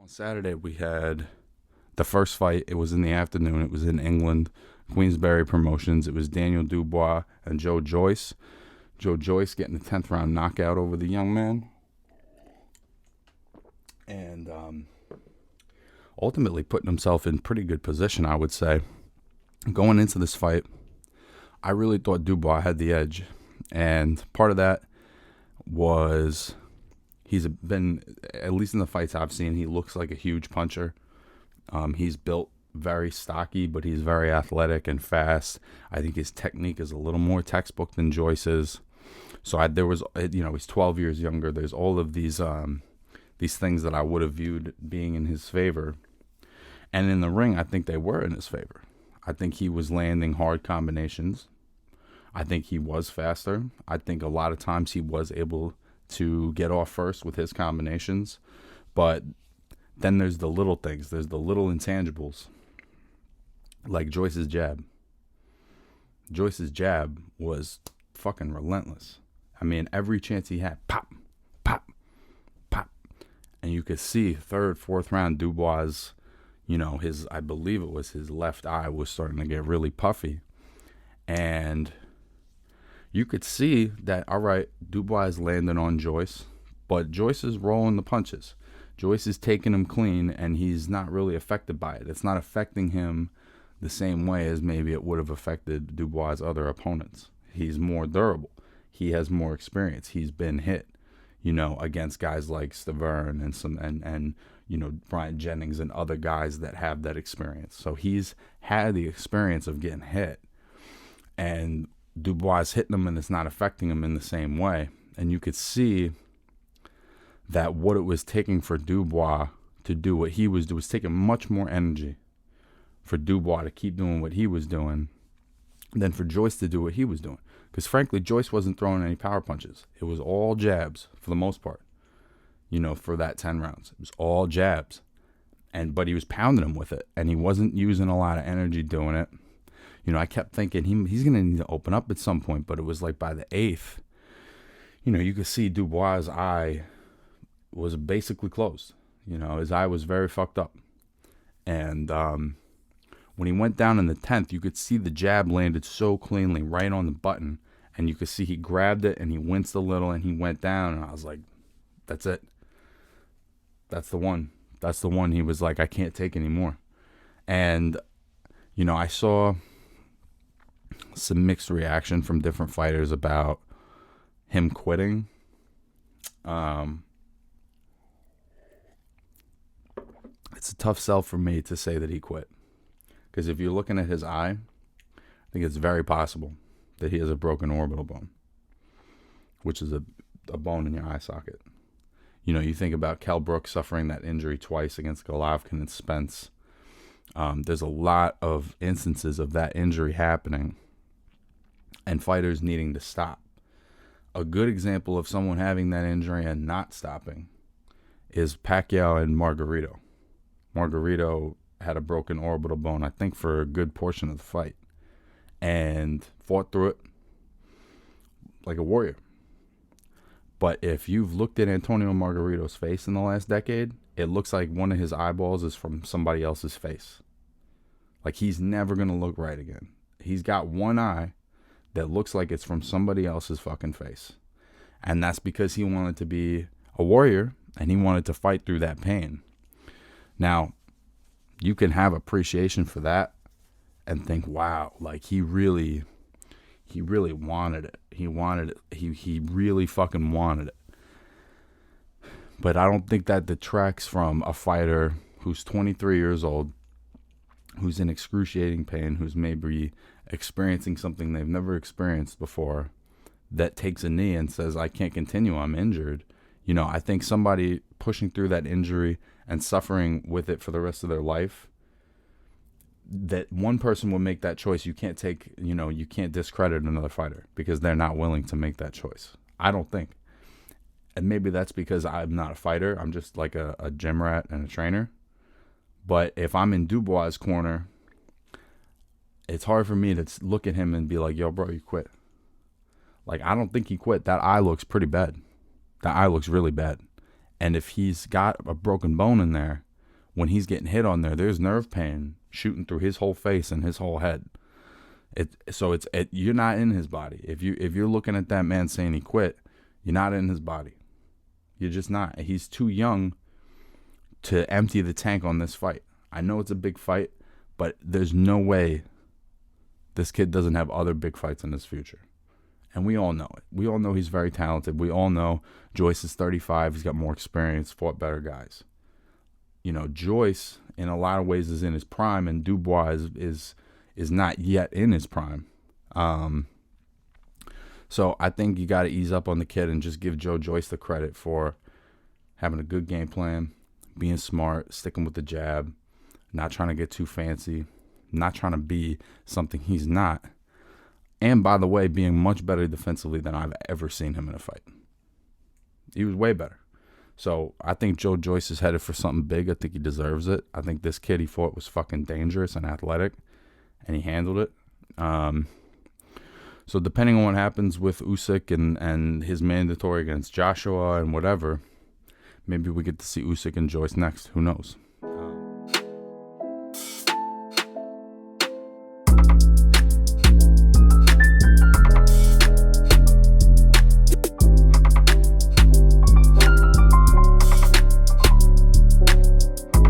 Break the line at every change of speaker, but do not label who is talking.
Saturday we had the first fight. It was in the afternoon. It was in England, Queensberry Promotions. It was Daniel Dubois and Joyce. Joyce getting the 10th round knockout over the young man. And ultimately putting himself in pretty good position, I would say. Going into this fight, I really thought Dubois had the edge. And part of that was he's been, at least in the fights I've seen, he looks like a huge puncher. He's built very stocky, but he's very athletic and fast. I think his technique is a little more textbook than Joyce's. So he's 12 years younger. There's all of these things that I would have viewed being in his favor. And in the ring, I think they were in his favor. I think he was landing hard combinations. I think he was faster. I think a lot of times he was able to get off first with his combinations. But then there's the little things. There's the little intangibles. Like Joyce's jab. Joyce's jab was fucking relentless. I mean, every chance he had, pop, pop, pop. And you could see third, fourth round, Dubois, I believe it was his left eye was starting to get really puffy. And you could see that, all right, Dubois is landing on Joyce, but Joyce is rolling the punches. Joyce is taking him clean, and he's not really affected by it. It's not affecting him the same way as maybe it would have affected Dubois' other opponents. He's more durable. He has more experience. He's been hit, against guys like Stavern and Brian Jennings and other guys that have that experience. So he's had the experience of getting hit, and Dubois hitting him, and it's not affecting him in the same way. And you could see that what it was taking for Dubois to do what he was doing was taking much more energy for Dubois to keep doing what he was doing than for Joyce to do what he was doing. Because frankly, Joyce wasn't throwing any power punches. It was all jabs for the most part, for that 10 rounds. It was all jabs. But he was pounding him with it, and he wasn't using a lot of energy doing it. I kept thinking he's going to need to open up at some point, but it was like by the 8th, you could see Dubois' eye was basically closed. His eye was very fucked up. And when he went down in the 10th, you could see the jab landed so cleanly right on the button, and you could see he grabbed it and he winced a little and he went down, and I was like, that's it. That's the one. That's the one. He was like, I can't take anymore. And, I saw some mixed reaction from different fighters about him quitting. It's a tough sell for me to say that he quit, because if you're looking at his eye, I think it's very possible that he has a broken orbital bone, which is a bone in your eye socket. You think about Kell Brooks suffering that injury twice against Golovkin and Spence. There's a lot of instances of that injury happening and fighters needing to stop. A good example of someone having that injury and not stopping is Pacquiao and Margarito. Margarito had a broken orbital bone, I think, for a good portion of the fight, and fought through it like a warrior. But if you've looked at Antonio Margarito's face in the last decade, it looks like one of his eyeballs is from somebody else's face. Like, he's never going to look right again. He's got one eye that looks like it's from somebody else's fucking face. And that's because he wanted to be a warrior, and he wanted to fight through that pain. Now, you can have appreciation for that and think, wow, like he really wanted it. He wanted it. He really fucking wanted it. But I don't think that detracts from a fighter who's 23 years old, who's in excruciating pain, who's maybe experiencing something they've never experienced before, that takes a knee and says, I can't continue, I'm injured. I think somebody pushing through that injury and suffering with it for the rest of their life, that one person will make that choice. You can't you can't discredit another fighter because they're not willing to make that choice. I don't think. And maybe that's because I'm not a fighter. I'm just like a gym rat and a trainer. But if I'm in Dubois' corner, it's hard for me to look at him and be like, yo, bro, you quit. Like, I don't think he quit. That eye looks pretty bad. That eye looks really bad. And if he's got a broken bone in there, when he's getting hit on there, there's nerve pain shooting through his whole face and his whole head. You're not in his body. If you're looking at that man saying he quit, you're not in his body. You're just not. He's too young to empty the tank on this fight. I know it's a big fight, but there's no way this kid doesn't have other big fights in his future. And we all know it. We all know he's very talented. We all know Joyce is 35. He's got more experience, fought better guys. You know, Joyce, in a lot of ways, is in his prime, and Dubois is not yet in his prime. So I think you got to ease up on the kid and just give Joyce the credit for having a good game plan, being smart, sticking with the jab, not trying to get too fancy, not trying to be something he's not. And by the way, being much better defensively than I've ever seen him in a fight. He was way better. So I think Joyce is headed for something big. I think he deserves it. I think this kid he fought was fucking dangerous and athletic, and he handled it. So depending on what happens with Usyk and his mandatory against Joshua and whatever, maybe we get to see Usyk and Joyce next. Who knows?